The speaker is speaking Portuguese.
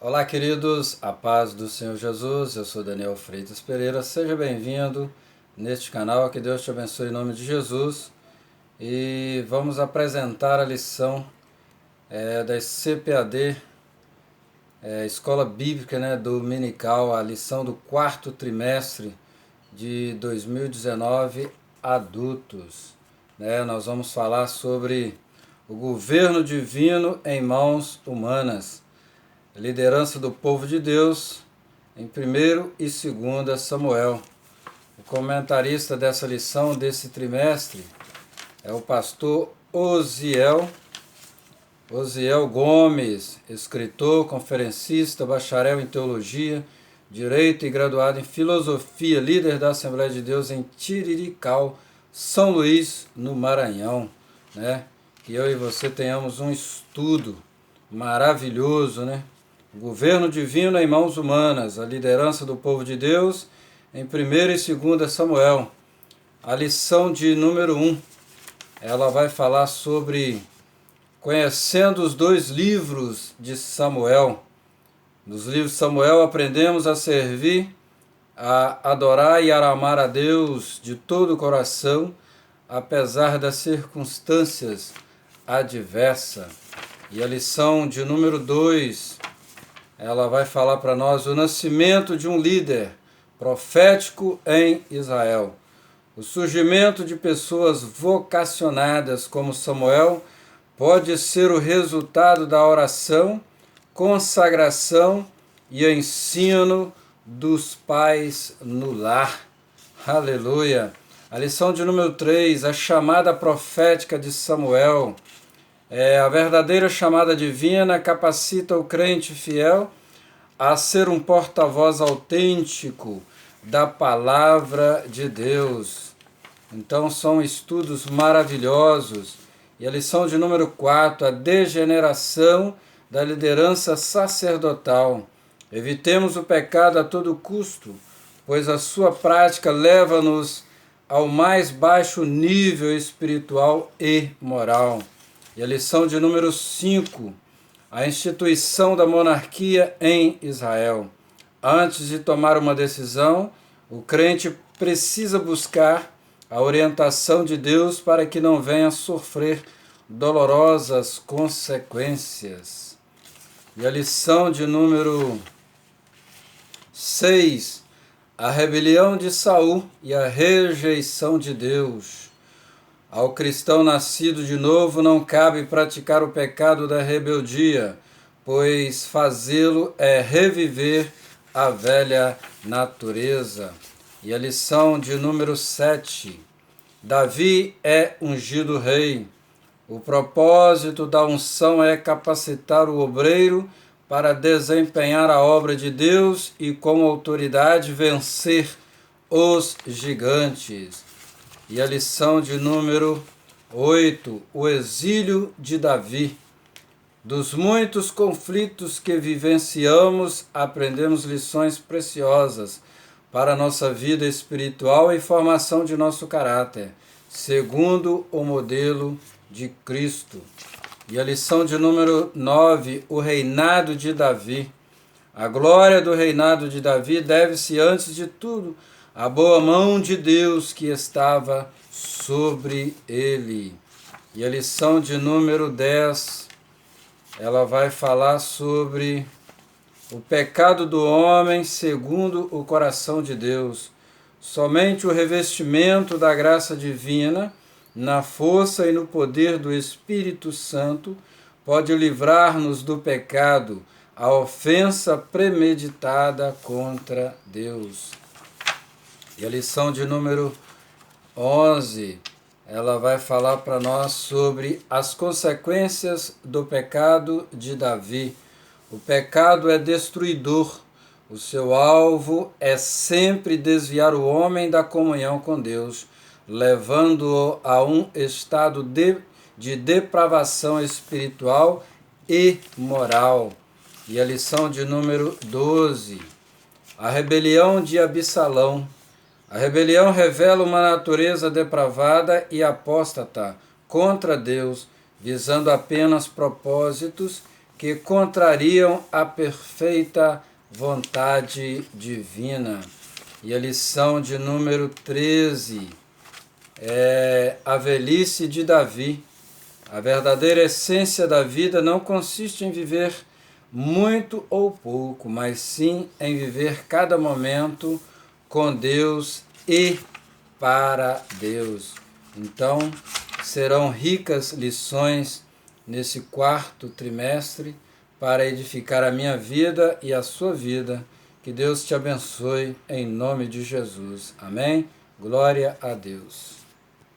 Olá, queridos, a paz do Senhor Jesus. Eu sou Daniel Freitas Pereira. Seja bem-vindo neste canal. Que Deus te abençoe em nome de Jesus. E vamos apresentar a lição da CPAD, Escola Bíblica, Dominical, a lição do quarto trimestre de 2019, adultos. Nós vamos falar sobre o governo divino em mãos humanas. Liderança do povo de Deus, em 1º e 2 Samuel. O comentarista dessa lição, desse trimestre, é o pastor Osiel Gomes, escritor, conferencista, bacharel em teologia, direito e graduado em filosofia, líder da Assembleia de Deus em Tirirical, São Luís, no Maranhão. Que eu e você tenhamos um estudo maravilhoso, O governo divino em mãos humanas, a liderança do povo de Deus, em 1º e 2 Samuel. A lição de número 1, ela vai falar sobre conhecendo os 2 livros de Samuel. Nos livros de Samuel aprendemos a servir, a adorar e a amar a Deus de todo o coração, apesar das circunstâncias adversas. E a lição de número 2, ela vai falar para nós o nascimento de um líder profético em Israel. O surgimento de pessoas vocacionadas como Samuel pode ser o resultado da oração, consagração e ensino dos pais no lar. Aleluia! A lição de número 3, a chamada profética de Samuel. A verdadeira chamada divina capacita o crente fiel a ser um porta-voz autêntico da palavra de Deus. Então são estudos maravilhosos. E a lição de número 4, a degeneração da liderança sacerdotal. Evitemos o pecado a todo custo, pois a sua prática leva-nos ao mais baixo nível espiritual e moral. E a lição de número 5, a instituição da monarquia em Israel. Antes de tomar uma decisão, o crente precisa buscar a orientação de Deus para que não venha a sofrer dolorosas consequências. E a lição de número 6, a rebelião de Saul e a rejeição de Deus. Ao cristão nascido de novo não cabe praticar o pecado da rebeldia, pois fazê-lo é reviver a velha natureza. E a lição de número 7, Davi é ungido rei. O propósito da unção é capacitar o obreiro para desempenhar a obra de Deus e com autoridade vencer os gigantes. E a lição de número 8, o exílio de Davi. Dos muitos conflitos que vivenciamos, aprendemos lições preciosas para a nossa vida espiritual e formação de nosso caráter, segundo o modelo de Cristo. E a lição de número 9, o reinado de Davi. A glória do reinado de Davi deve-se, antes de tudo, à boa mão de Deus que estava sobre ele. E a lição de número 10, ela vai falar sobre o pecado do homem segundo o coração de Deus. Somente o revestimento da graça divina, na força e no poder do Espírito Santo, pode livrar-nos do pecado, a ofensa premeditada contra Deus. E a lição de número 11, ela vai falar para nós sobre as consequências do pecado de Davi. O pecado é destruidor. O seu alvo é sempre desviar o homem da comunhão com Deus, levando-o a um estado de depravação espiritual e moral. E a lição de número 12, a rebelião de Absalão. A rebelião revela uma natureza depravada e apóstata contra Deus, visando apenas propósitos que contrariam a perfeita vontade divina. E a lição de número 13 é a velhice de Davi. A verdadeira essência da vida não consiste em viver muito ou pouco, mas sim em viver cada momento com Deus e para Deus. Então, serão ricas lições nesse quarto trimestre para edificar a minha vida e a sua vida. Que Deus te abençoe em nome de Jesus. Amém? Glória a Deus.